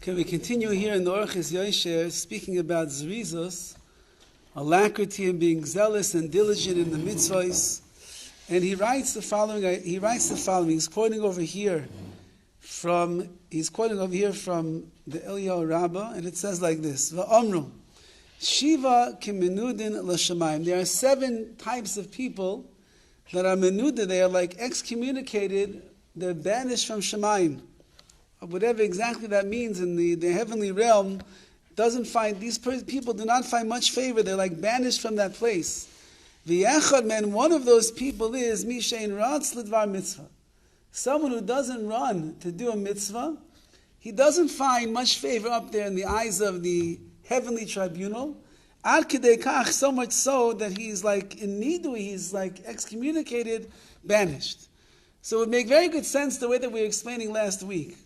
Okay, we continue here in the Orchos Yosher speaking about ZERIZUS, ALACRITY, and being zealous and diligent in the mitzvahs. And he writes the following. He's quoting over here from the Eliyahu Rabbah, and it says like this: Va'amru, Shiva kimenudin l'shamayim. There are 7 types of people that are menuda. They are like excommunicated. They're banished from Shamayim. Whatever exactly that means in the heavenly realm, these people do not find much favor. They're like banished from that place. V'yechad man, one of those people is mishein ratz lidvar mitzvah. Someone who doesn't run to do a mitzvah, he doesn't find much favor up there in the eyes of the heavenly tribunal. Ad kedei kach, so much so that he's like in nidui, he's like excommunicated, banished. So it would make very good sense the way that we were explaining last week.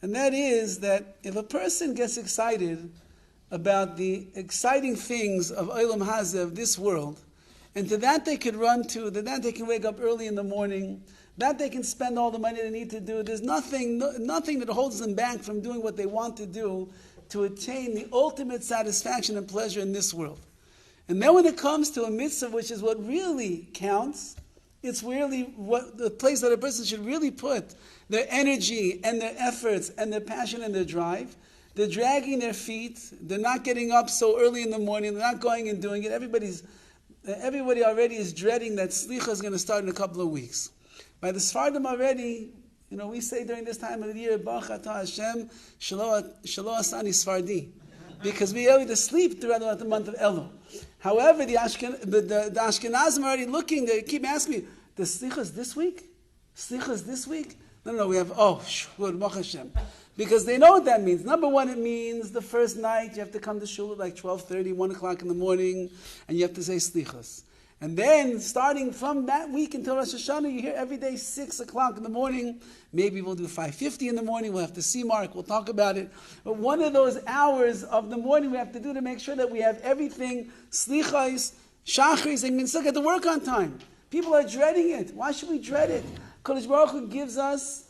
And that is that if a person gets excited about the exciting things of Olam Hazeh, of this world, and to that they could run to, that they can wake up early in the morning, that they can spend all the money they need to do, there's nothing that holds them back from doing what they want to do to attain the ultimate satisfaction and pleasure in this world. And then when it comes to a mitzvah, which is what really counts, it's really what the place that a person should really put their energy and their efforts and their passion and their drive. They're dragging their feet. They're not getting up so early in the morning. They're not going and doing it. Everybody already is dreading that slicha is going to start in a couple of weeks. By the Sfardim already, we say during this time of the year, Baruch atah Hashem, shelo asani Sfardi, because we are able to sleep throughout the month of Elul. However, the Ashkenazim are already looking. They keep asking me, the slichas this week? Slichas this week? No, we have, good, Baruch Hashem. Because they know what that means. Number one, it means the first night you have to come to shul at like 12:30, 1 o'clock in the morning, and you have to say slichas. And then, starting from that week until Rosh Hashanah, you hear every day 6 o'clock in the morning. Maybe we'll do 5:50 in the morning. We'll have to see, Mark. We'll talk about it. But one of those hours of the morning we have to do to make sure that we have everything, slichas, shachris, and mitzvah, get to work on time. People are dreading it. Why should we dread it? Kodesh Baruch Hu gives us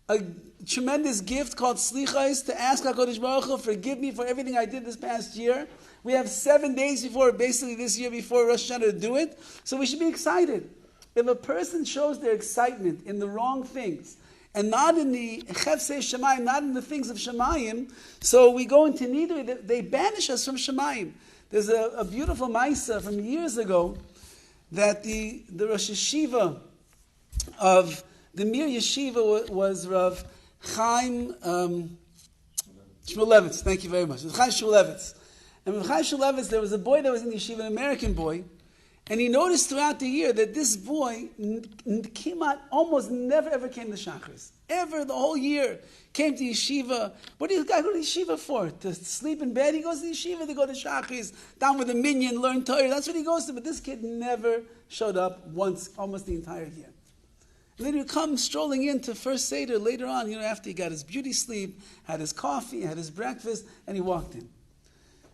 a tremendous gift called slichas to ask HaKadosh Baruch Hu, forgive me for everything I did this past year. We have 7 days before, basically this year before Rosh Hashanah to do it. So we should be excited. If a person shows their excitement in the wrong things, and not in the chefsei Shemayim, not in the things of Shemayim, so we go into Nidui, they banish us from Shemayim. There's a beautiful Maisa from years ago that the Rosh Yeshiva of the Mir Yeshiva was Rav Chaim Kanievsky. Thank you very much. Rav Chaim Kanievsky. And Rav Chaim Kanievsky, there was a boy that was in the yeshiva, an American boy, and he noticed throughout the year that this boy came out, almost never ever came to Shachris. Ever, the whole year, came to yeshiva. What does this guy go to yeshiva for? To sleep in bed? He goes to yeshiva to go to Shachris, down with a minyan, learn Torah. That's what he goes to. But this kid never showed up once, almost the entire year. And then he would come strolling into first Seder later on, after he got his beauty sleep, had his coffee, had his breakfast, and he walked in.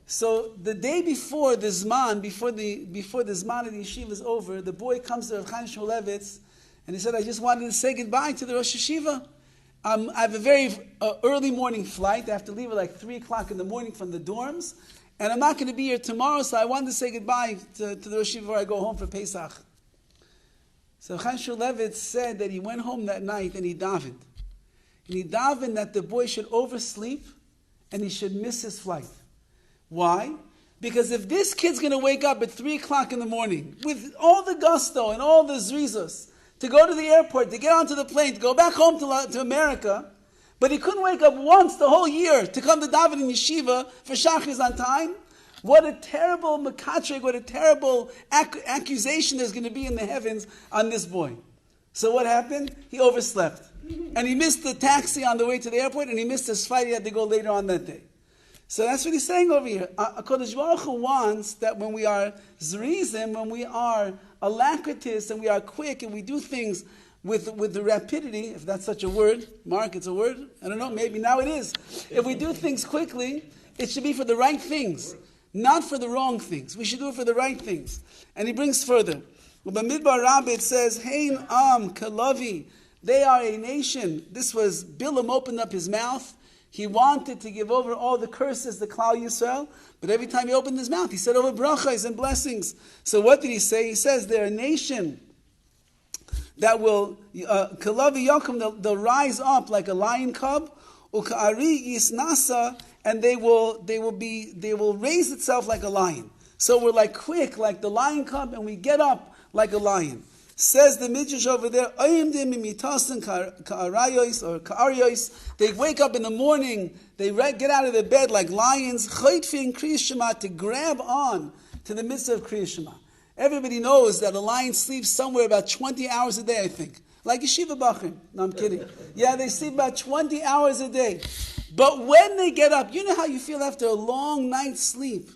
So the day before the Zman, before the Zman of the yeshiva is over, the boy comes to Rav Chaim Kanievsky, and he said, I just wanted to say goodbye to the Rosh Yeshiva. I have a very early morning flight. I have to leave at like 3 o'clock in the morning from the dorms, and I'm not going to be here tomorrow, so I wanted to say goodbye to the Rosh Yeshiva before I go home for Pesach. So Chaim Kanievsky said that he went home that night and he davened. And he davened that the boy should oversleep and he should miss his flight. Why? Because if this kid's going to wake up at 3 o'clock in the morning with all the gusto and all the ZERIZUS to go to the airport, to get onto the plane, to go back home to America, but he couldn't wake up once the whole year to come to Dovid in yeshiva for Shachris on time, what a terrible makatrik, what a terrible accusation there's going to be in the heavens on this boy. So what happened? He overslept. And he missed the taxi on the way to the airport, and he missed his flight. He had to go later on that day. So that's what he's saying over here. HaKadosh Baruch Hu wants that when we are zerizim, when we are alacritists, and we are quick, and we do things with the rapidity, if that's such a word. Mark, it's a word? I don't know, maybe now it is. If we do things quickly, it should be for the right things, not for the wrong things. We should do it for the right things. And he brings further. B'midbar Rabbi it says, Hein Am Kalavi, they are a nation. This was, Bilam opened up his mouth. He wanted to give over all the curses to Klal Yisrael, but every time he opened his mouth, he said over brachas and blessings. So what did he say? He says they're a nation that will, Kalavi Yakum, they'll rise up like a lion cub, Uka'ari Yisnasa, and they will raise itself like a lion. So we're like quick, like the lion cub, and we get up like a lion. Says the Midrash over there, they wake up in the morning, they get out of their bed like lions, to grab on to the midst of Kriya Shema. Everybody knows that a lion sleeps somewhere about 20 hours a day, I think. Like Yeshiva Bachim. No, I'm kidding. Yeah, they sleep about 20 hours a day. But when they get up, you know how you feel after a long night's sleep?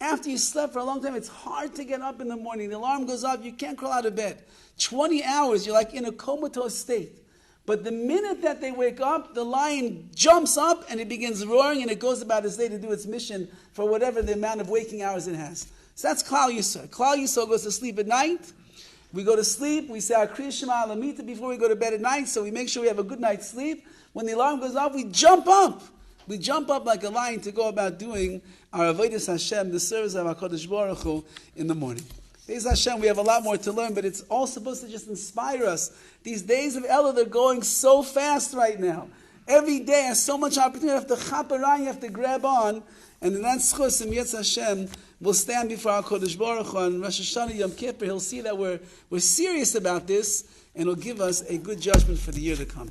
After you slept for a long time, it's hard to get up in the morning. The alarm goes off, you can't crawl out of bed. 20 hours, you're like in a comatose state. But the minute that they wake up, the lion jumps up and it begins roaring and it goes about its day to do its mission for whatever the amount of waking hours it has. So that's Klal Yisrael. Klal Yisrael goes to sleep at night. We go to sleep, we say our Kriya Shema Alamita before we go to bed at night, so we make sure we have a good night's sleep. When the alarm goes off, we jump up. We jump up like a lion to go about doing our Avodas Hashem, the service of HaKadosh Baruch Hu, in the morning. Be'ez Hashem, we have a lot more to learn, but it's all supposed to just inspire us. These days of Elul, they're going so fast right now. Every day has so much opportunity. You have to chap around, you have to grab on, and in that schus, and Yetz Hashem, we'll stand before our Kodesh Baruch Hu on Rosh Hashanah Yom Kippur. He'll see that we're serious about this, and he'll give us a good judgment for the year to come.